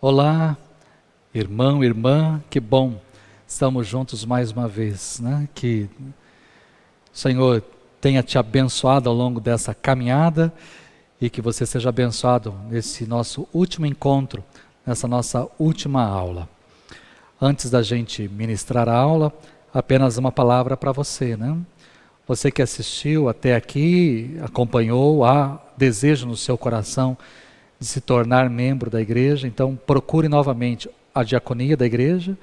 Olá, irmão, irmã, que bom, estamos juntos mais uma vez, né? Que o Senhor tenha te abençoado ao longo dessa caminhada e que você seja abençoado nesse nosso último encontro, nessa nossa última aula. Antes da gente ministrar a aula, apenas uma palavra para você, né? Você que assistiu até aqui, acompanhou, há desejo no seu coração de se tornar membro da igreja, então procure novamente a diaconia da igreja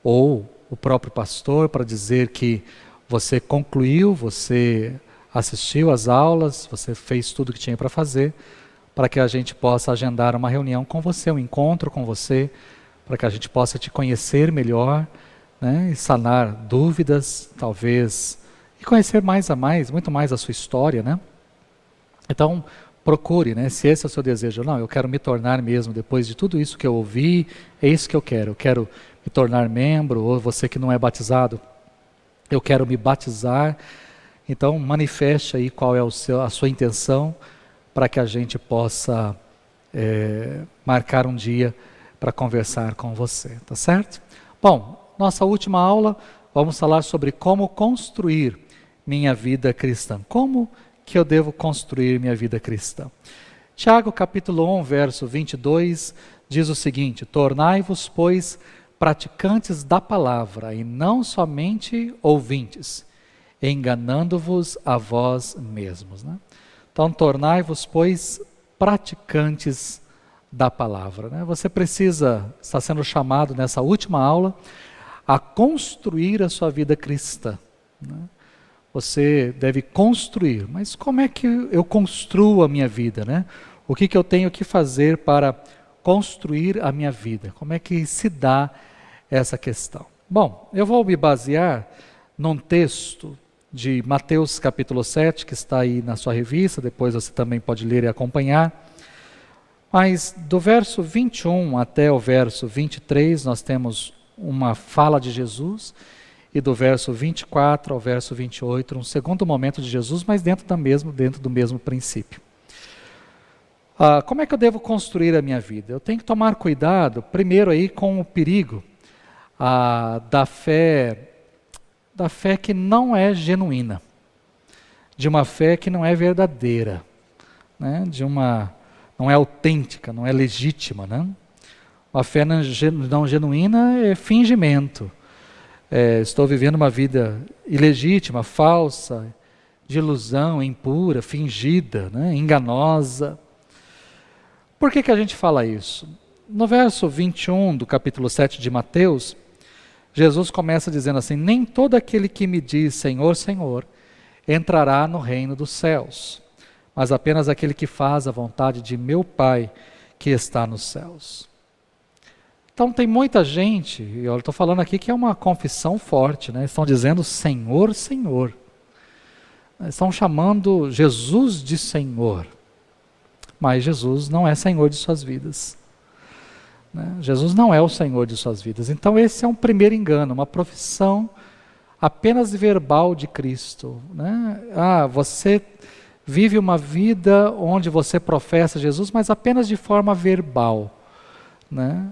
ou o próprio pastor para dizer que você concluiu, você assistiu às aulas, você fez tudo o que tinha para fazer, para que a gente possa agendar uma reunião com você, um encontro com você, para que a gente possa te conhecer melhor, né, e sanar dúvidas, talvez, e conhecer muito mais a sua história, né? Então, procure, né, se esse é o seu desejo. Não, eu quero me tornar mesmo, depois de tudo isso que eu ouvi, é isso que eu quero me tornar membro, ou você que não é batizado, eu quero me batizar. Então, manifeste aí qual é a sua intenção, para que a gente possa marcar um dia para conversar com você, tá certo? Bom, nossa última aula, vamos falar sobre como construir minha vida cristã. Como que eu devo construir minha vida cristã? Tiago capítulo 1, verso 22, diz o seguinte: tornai-vos, pois, praticantes da palavra, e não somente ouvintes, enganando-vos a vós mesmos, né? Então, tornai-vos, pois, praticantes da palavra, né? Você está sendo chamado nessa última aula a construir a sua vida cristã, né? Você deve construir, mas como é que eu construo a minha vida, né? O que eu tenho que fazer para construir a minha vida? Como é que se dá essa questão? Bom, eu vou me basear num texto de Mateus capítulo 7, que está aí na sua revista, depois você também pode ler e acompanhar. Mas do verso 21 até o verso 23, nós temos uma fala de Jesus, e do verso 24 ao verso 28, um segundo momento de Jesus, mas dentro do mesmo princípio. Como é que eu devo construir a minha vida? Eu tenho que tomar cuidado, primeiro aí, com o perigo da fé que não é genuína, de uma fé que não é verdadeira, né? Não é autêntica, não é legítima, né? Uma fé não genuína é fingimento. Estou vivendo uma vida ilegítima, falsa, de ilusão, impura, fingida, né? Enganosa. Por que a gente fala isso? No verso 21 do capítulo 7 de Mateus, Jesus começa dizendo assim: nem todo aquele que me diz Senhor, Senhor, entrará no reino dos céus, mas apenas aquele que faz a vontade de meu Pai que está nos céus. Então tem muita gente, e eu estou falando aqui que é uma confissão forte, né? Estão dizendo Senhor, Senhor. Estão chamando Jesus de Senhor. Mas Jesus não é Senhor de suas vidas, né? Jesus não é o Senhor de suas vidas. Então esse é um primeiro engano, uma profissão apenas verbal de Cristo, né? Você vive uma vida onde você professa Jesus, mas apenas de forma verbal, né?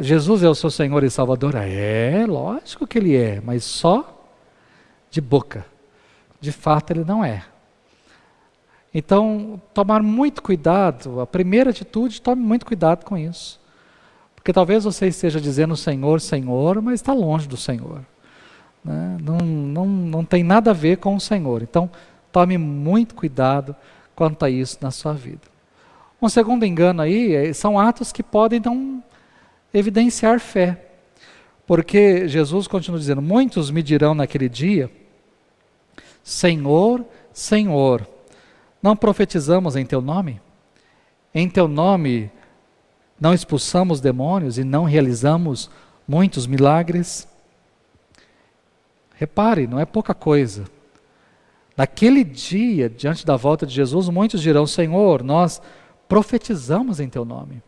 Jesus é o seu Senhor e Salvador? Lógico que Ele é, mas só de boca. De fato Ele não é. Então, tomar muito cuidado, a primeira atitude, tome muito cuidado com isso. Porque talvez você esteja dizendo Senhor, Senhor, mas está longe do Senhor, né? Não tem nada a ver com o Senhor. Então, tome muito cuidado quanto a isso na sua vida. Um segundo engano aí, são atos que podem não evidenciar fé, porque Jesus continua dizendo: muitos me dirão naquele dia, Senhor, Senhor, não profetizamos em teu nome? Em teu nome não expulsamos demônios e não realizamos muitos milagres? Repare, não é pouca coisa. Naquele dia, diante da volta de Jesus, muitos dirão: Senhor, nós profetizamos em teu nome.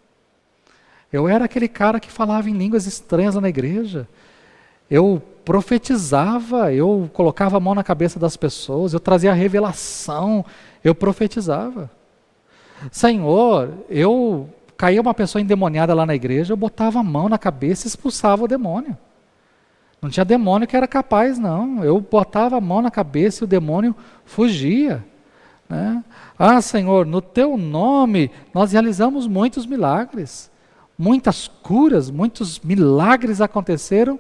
Eu era aquele cara que falava em línguas estranhas na igreja. Eu profetizava, eu colocava a mão na cabeça das pessoas, eu trazia a revelação, eu profetizava. Senhor, eu caía uma pessoa endemoniada lá na igreja, eu botava a mão na cabeça e expulsava o demônio. Não tinha demônio que era capaz, não. Eu botava a mão na cabeça e o demônio fugia. Né? Ah, Senhor, no teu nome nós realizamos muitos milagres. Muitas curas, muitos milagres aconteceram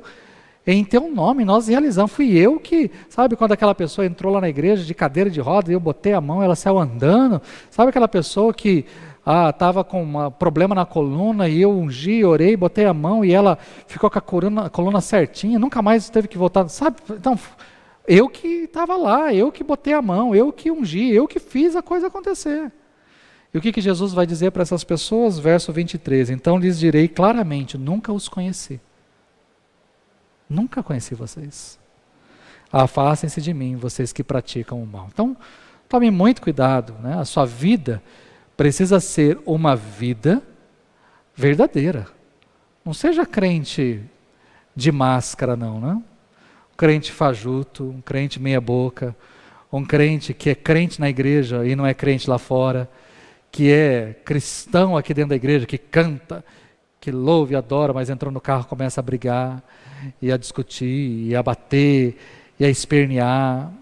em teu nome, nós realizamos. Fui eu que, sabe quando aquela pessoa entrou lá na igreja de cadeira de roda e eu botei a mão, ela saiu andando. Sabe aquela pessoa que estava com um problema na coluna e eu ungi, orei, botei a mão e ela ficou com a coluna certinha, nunca mais teve que voltar, sabe? Então, eu que estava lá, eu que botei a mão, eu que ungi, eu que fiz a coisa acontecer. E o que Jesus vai dizer para essas pessoas? Verso 23, então lhes direi claramente, nunca os conheci. Nunca conheci vocês. Afastem-se de mim, vocês que praticam o mal. Então, tome muito cuidado, né? A sua vida precisa ser uma vida verdadeira. Não seja crente de máscara, não, né? Um crente fajuto, um crente meia boca, um crente que é crente na igreja e não é crente lá fora, que é cristão aqui dentro da igreja, que canta, que louva e adora, mas entrou no carro e começa a brigar, e a discutir, e a bater, e a espernear.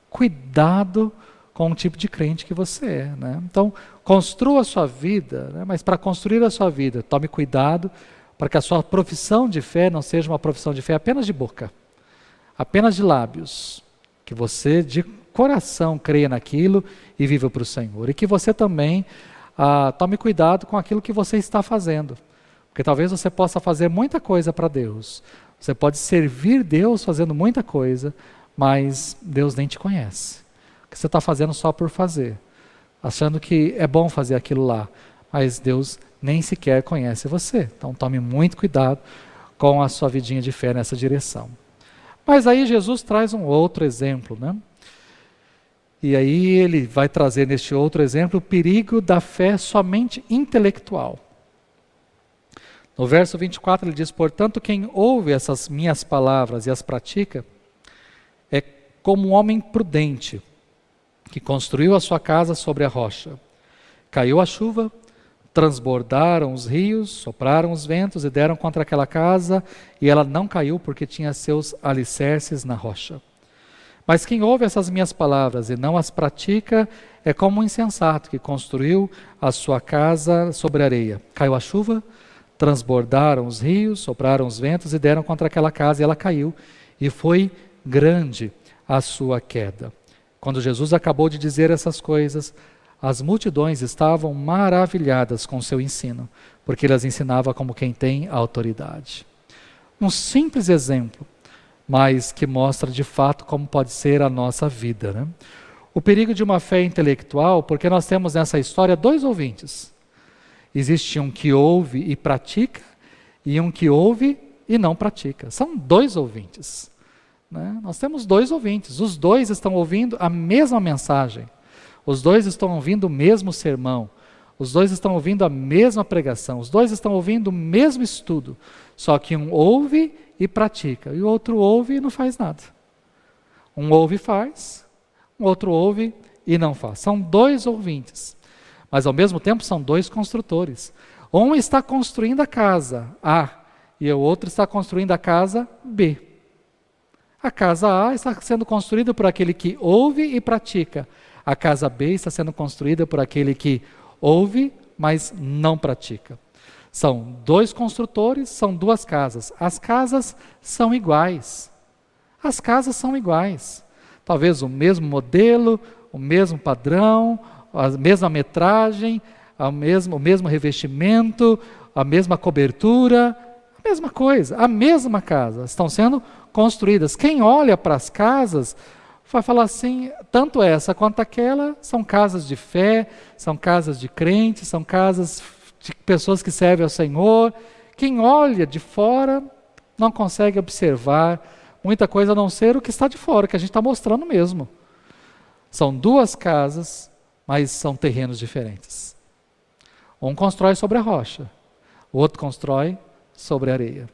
Cuidado com o tipo de crente que você é. Né? Então, construa a sua vida, né? Mas para construir a sua vida, tome cuidado para que a sua profissão de fé não seja uma profissão de fé apenas de boca, apenas de lábios, que você de coração creia naquilo e viva para o Senhor. E que você também tome cuidado com aquilo que você está fazendo. Porque talvez você possa fazer muita coisa para Deus. Você pode servir Deus fazendo muita coisa, mas Deus nem te conhece. Porque você está fazendo só por fazer, achando que é bom fazer aquilo lá, mas Deus nem sequer conhece você. Então tome muito cuidado com a sua vidinha de fé nessa direção. Mas aí Jesus traz um outro exemplo, né? E aí ele vai trazer neste outro exemplo o perigo da fé somente intelectual. No verso 24 ele diz, portanto quem ouve essas minhas palavras e as pratica, é como um homem prudente, que construiu a sua casa sobre a rocha. Caiu a chuva, transbordaram os rios, sopraram os ventos e deram contra aquela casa, e ela não caiu porque tinha seus alicerces na rocha. Mas quem ouve essas minhas palavras e não as pratica, é como um insensato que construiu a sua casa sobre a areia. Caiu a chuva, transbordaram os rios, sopraram os ventos e deram contra aquela casa, e ela caiu, e foi grande a sua queda. Quando Jesus acabou de dizer essas coisas, as multidões estavam maravilhadas com seu ensino, porque ele as ensinava como quem tem autoridade. Um simples exemplo, mas que mostra de fato como pode ser a nossa vida. Né? O perigo de uma fé intelectual, porque nós temos nessa história dois ouvintes. Existe um que ouve e pratica, e um que ouve e não pratica. São dois ouvintes. Né? Nós temos dois ouvintes, os dois estão ouvindo a mesma mensagem, os dois estão ouvindo o mesmo sermão, os dois estão ouvindo a mesma pregação, os dois estão ouvindo o mesmo estudo, só que um ouve e pratica, e o outro ouve e não faz nada. Um ouve e faz, o outro ouve e não faz. São dois ouvintes, mas ao mesmo tempo são dois construtores. Um está construindo a casa A e o outro está construindo a casa B. A casa A está sendo construída por aquele que ouve e pratica. A casa B está sendo construída por aquele que ouve, mas não pratica. São dois construtores, são duas casas. As casas são iguais. As casas são iguais. Talvez o mesmo modelo, o mesmo padrão, a mesma metragem, o mesmo revestimento, a mesma cobertura, a mesma coisa, a mesma casa. Estão sendo construídas. Quem olha para as casas vai falar assim, tanto essa quanto aquela são casas de fé, são casas de crentes, são casas de pessoas que servem ao Senhor. Quem olha de fora não consegue observar muita coisa a não ser o que está de fora, que a gente está mostrando mesmo. São duas casas, mas são terrenos diferentes. Um constrói sobre a rocha, o outro constrói sobre a areia.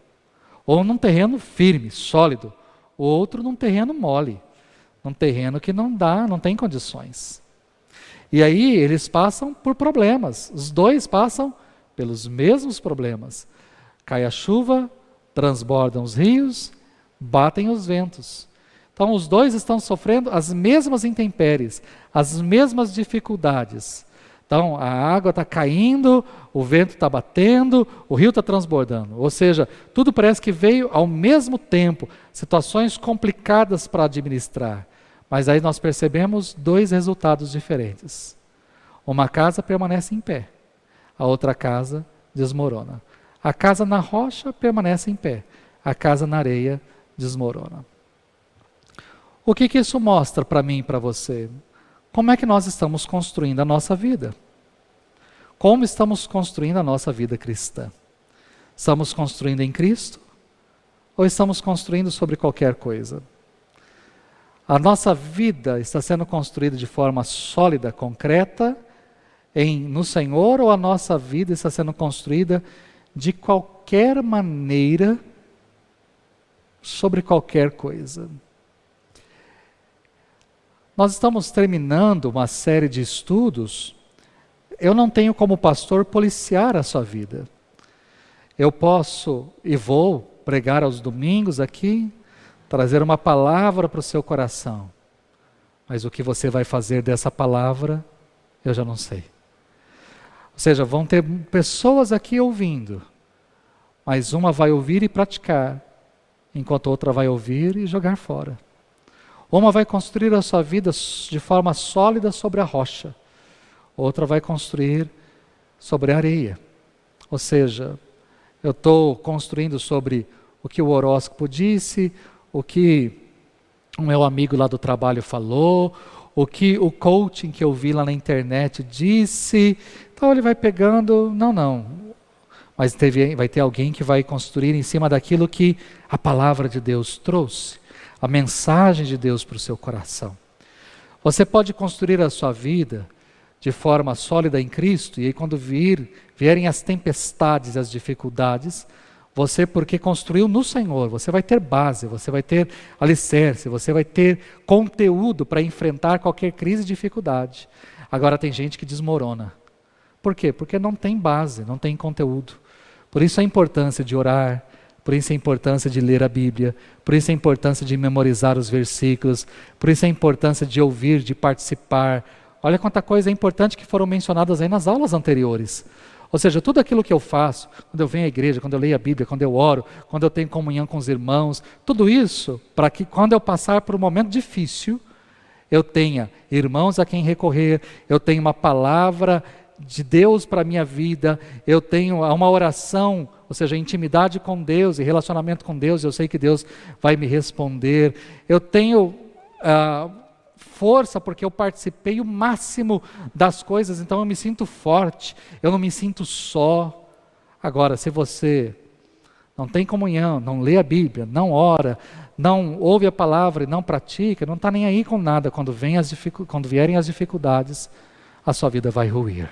Ou num terreno firme, sólido, o outro num terreno mole, num terreno que não tem condições. E aí eles passam por problemas, os dois passam pelos mesmos problemas. Cai a chuva, transbordam os rios, batem os ventos. Então os dois estão sofrendo as mesmas intempéries, as mesmas dificuldades. Então a água está caindo, o vento está batendo, o rio está transbordando. Ou seja, tudo parece que veio ao mesmo tempo, situações complicadas para administrar. Mas aí nós percebemos dois resultados diferentes. Uma casa permanece em pé, a outra casa desmorona. A casa na rocha permanece em pé, a casa na areia desmorona. O que isso mostra para mim e para você? Como é que nós estamos construindo a nossa vida? Como estamos construindo a nossa vida cristã? Estamos construindo em Cristo? Ou estamos construindo sobre qualquer coisa? A vida está sendo construída de forma sólida, concreta, no Senhor, ou a nossa vida está sendo construída de qualquer maneira, sobre qualquer coisa? Nós estamos terminando uma série de estudos. Eu não tenho como pastor policiar a sua vida. Eu posso e vou pregar aos domingos aqui, trazer uma palavra para o seu coração. Mas o que você vai fazer dessa palavra, eu já não sei. Ou seja, vão ter pessoas aqui ouvindo, mas uma vai ouvir e praticar, enquanto outra vai ouvir e jogar fora. Uma vai construir a sua vida de forma sólida sobre a rocha, outra vai construir sobre a areia. Ou seja, eu estou construindo sobre o que o horóscopo disse, o que o meu amigo lá do trabalho falou, o que o coaching que eu vi lá na internet disse. Então ele vai pegando, não. Mas vai ter alguém que vai construir em cima daquilo que a palavra de Deus trouxe, a mensagem de Deus para o seu coração. Você pode construir a sua vida de forma sólida em Cristo, e aí quando vierem as tempestades, as dificuldades, você, porque construiu no Senhor, você vai ter base, você vai ter alicerce, você vai ter conteúdo para enfrentar qualquer crise e dificuldade. Agora tem gente que desmorona. Por quê? Porque não tem base, não tem conteúdo. Por isso a importância de orar, por isso a importância de ler a Bíblia, por isso a importância de memorizar os versículos, por isso a importância de ouvir, de participar. Olha quanta coisa importante que foram mencionadas aí nas aulas anteriores. Ou seja, tudo aquilo que eu faço, quando eu venho à igreja, quando eu leio a Bíblia, quando eu oro, quando eu tenho comunhão com os irmãos, tudo isso para que quando eu passar por um momento difícil, eu tenha irmãos a quem recorrer, eu tenha uma palavra de Deus para a minha vida, eu tenho uma oração, ou seja, intimidade com Deus e relacionamento com Deus, eu sei que Deus vai me responder, eu tenho força porque eu participei o máximo das coisas, então eu me sinto forte, eu não me sinto só. Agora, se você não tem comunhão, não lê a Bíblia, não ora, não ouve a palavra e não pratica, não está nem aí com nada, quando vierem as dificuldades, a sua vida vai ruir.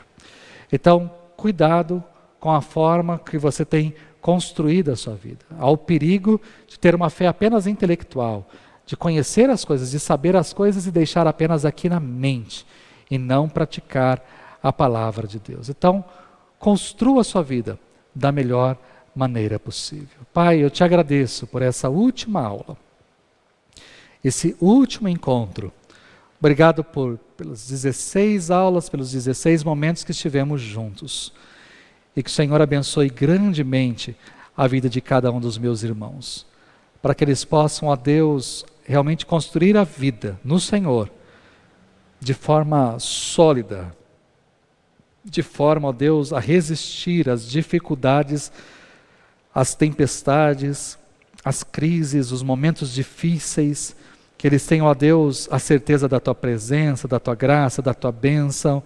Então, cuidado com a forma que você tem construído a sua vida. Há o perigo de ter uma fé apenas intelectual, de conhecer as coisas, de saber as coisas e deixar apenas aqui na mente, e não praticar a palavra de Deus. Então, construa a sua vida da melhor maneira possível. Pai, eu te agradeço por essa última aula, esse último encontro. Obrigado pelas 16 aulas, pelos 16 momentos que estivemos juntos. E que o Senhor abençoe grandemente a vida de cada um dos meus irmãos, para que eles possam, ó Deus, realmente construir a vida no Senhor, de forma sólida, de forma, ó Deus, a resistir às dificuldades, às tempestades, às crises, os momentos difíceis, que eles tenham, ó Deus, a certeza da Tua presença, da Tua graça, da Tua bênção,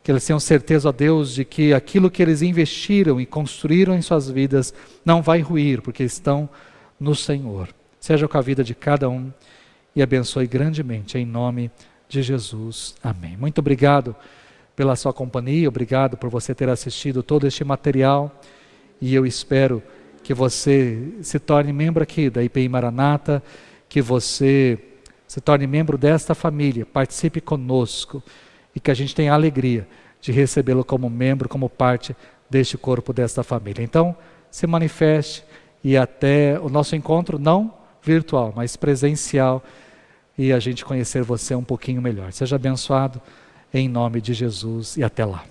que eles tenham certeza, ó Deus, de que aquilo que eles investiram e construíram em suas vidas não vai ruir, porque estão no Senhor. Seja com a vida de cada um e abençoe grandemente, em nome de Jesus. Amém. Muito obrigado pela sua companhia, obrigado por você ter assistido todo este material, e eu espero que você se torne membro aqui da IPI Maranata, que você se torne membro desta família, participe conosco, e que a gente tenha a alegria de recebê-lo como membro, como parte deste corpo, desta família. Então, se manifeste e até o nosso encontro, não virtual, mas presencial, e a gente conhecer você um pouquinho melhor. Seja abençoado em nome de Jesus e até lá.